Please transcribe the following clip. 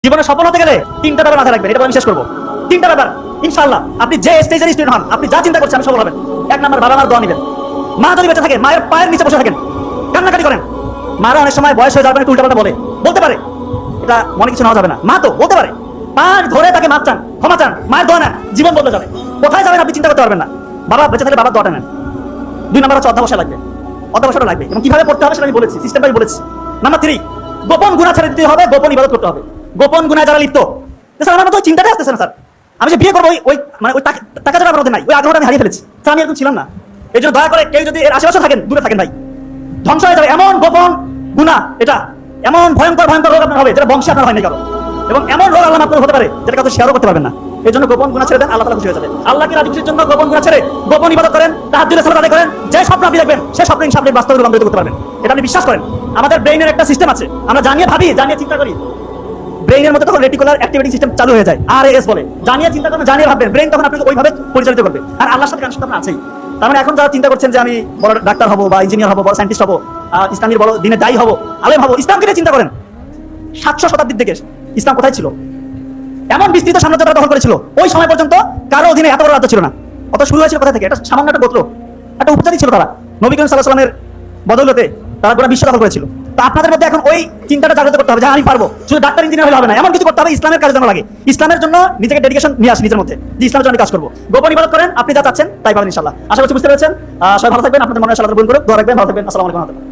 জীবনে সফল হতে গেলে তিনটা ব্যাপার মাথায় রাখবেন, এটা আমি শেষ করবো। তিনটা ব্যাপার ইনশাআল্লাহ, আপনি যে স্টেজের স্টুডেন্ট হন, আপনি যা চিন্তা করছেন আমি সফল হবেন। এক নাম্বার, বাবা মার দোয়া নেবেন। মা যদি বেঁচে থাকে মায়ের পায়ের নিচে বসে থাকেন, কান্নাকাটি করেন। মারা অনেক সময় বয়স হয়ে যাওয়ার পরে উল্টাপাল্টা বলতে পারে, এটা মনে কিছু নেওয়া যাবে না। মা তো বলতে পারে, পা ধরে তাকে মাপ চান, ক্ষমা চান, মায়ের দোয়া নেন, জীবন বদলে যাবে। কোথায় যাবেন আপনি চিন্তা করতে পারবেন না। বাবা বেঁচে থাকলে বাবার দোয়াটা নেন। 2 নাম্বার হচ্ছে অধ্যবসায় লাগবে, অধ্যবসায়টা লাগবে, এবং কিভাবে করতে হবে সেটা আমি বলেছি, সিস্টেমটা আমি বলেছি। নাম্বার 3, গোপন গুনাহ ছেড়ে দিতে হবে, গোপন ইবাদত করতে হবে। গোপন গুনাহ যারা লিপ্ত, স্যার আমার তো চিন্তাটা আসতেছে না স্যার, আমি যে বিয়ে করবো ওই মানে ওই টাকা যারা আমার মধ্যে নাই, ওই আগ্রহটা আমি হারিয়ে ফেলেছি স্যার, আমি এরকম ছিলাম না। এই জন্য দয়া করে কেউ যদি এর আশেপাশে থাকেন দূরে থাকেন ভাই, ধ্বংস হয়ে যাবে। এমন গোপন গুনাহ এটা, এমন ভয়ঙ্কর ভয়ঙ্কর রোগ আপনার হবে যেটা বংশে আপনার হয়নি কারো, এবং এমন রোগ আল্লাহ আপনার হতে পারে যেটা কাউকে শেয়ারও করতে পারবেন না। এই জন্য গোপন গুনাহ ছেড়ে দেন, আল্লাহ তাআলা খুশি হয়ে যাবে। আল্লাহকে রাজি খুশির জন্য গোপন গুনাহ ছেড়ে গোপন ইবাদত করেন, তাহাজ্জুদের সালাত আদায় করেন। যে স্বপ্ন আপনি দেখবেন সেই স্বপ্ন ইনশাআল্লাহ বাস্তবে রূপান্তরিত করতে পারবেন, এটা আপনি বিশ্বাস করেন। আমাদের ব্রেইনের একটা সিস্টেম আছে, আমরা জানিয়ে ভাবি, জানিয়ে চিন্তা করি। ব্রেইনের মধ্যে তখন রেটিকুলার অ্যাক্টিভিটি সিস্টেম চালু হয়ে যায়, RAS বলে। জানিয়ে চিন্তা করবেন, জানিয়ে ভাববেন, ব্রেইন তখন আপনাকে ওইভাবে পরিচালিত করবে। আর আল্লাহর সাথে কানেকশন আপনার আছেই। তার মানে এখন যারা চিন্তা করছেন যে আমি বড় ডাক্তার হবো বা ইঞ্জিনিয়ার হবো, বড় সায়েন্টিস্ট হবো, ইসলামের বড় দিনে দায়ী হবো, আলেম হবো, ইসলামকে নিয়ে চিন্তা করেন। 700 শতাব্দীর দিকে ইসলাম কোথায় ছিল? এমন বিস্তৃত সাম্রাজ্য তারা দখল করেছিল, ওই সময় পর্যন্ত কারো অধীনে এত বড় রাজ্য ছিল না। অত শুরু হয়েছিল কোথা থেকে? এটা সামান্য একটা গোত্র, একটা উপজাতি ছিল তারা। নবী করিম সাল্লাল্লাহু আলাইহি ওয়াসাল্লামের বদৌলতে তারা গোটা বিশ্ব দখল করেছিল। তো আপনাদের মধ্যে এখন ওই চিন্তাটা জাগ্রত করতে হবে যে আমি পারবো, শুধু ডাক্তার ইঞ্জিনিয়ার হলে হবে না, এমন কিছু করতে হবে ইসলামের কাজের জন্য লাগে। ইসলামের জন্য নিজেকে ডেডিকেশন নিয়ে আসি নিজের মধ্যে, যে ইসলামের জন্য আমি কাজ করবো। গোপন ইবাদত করেন, আপনি যা চাচ্ছেন তাই পাবেন ইনশাআল্লাহ। আশা করছি বুঝতে পেরেছেন। সবাই ভালো থাকবেন, আপনাদের মনে আল্লাহ পূরণ করুক। দোয়া রাখবেন, ভালো থাকবেন। আসসালামু আলাইকুম।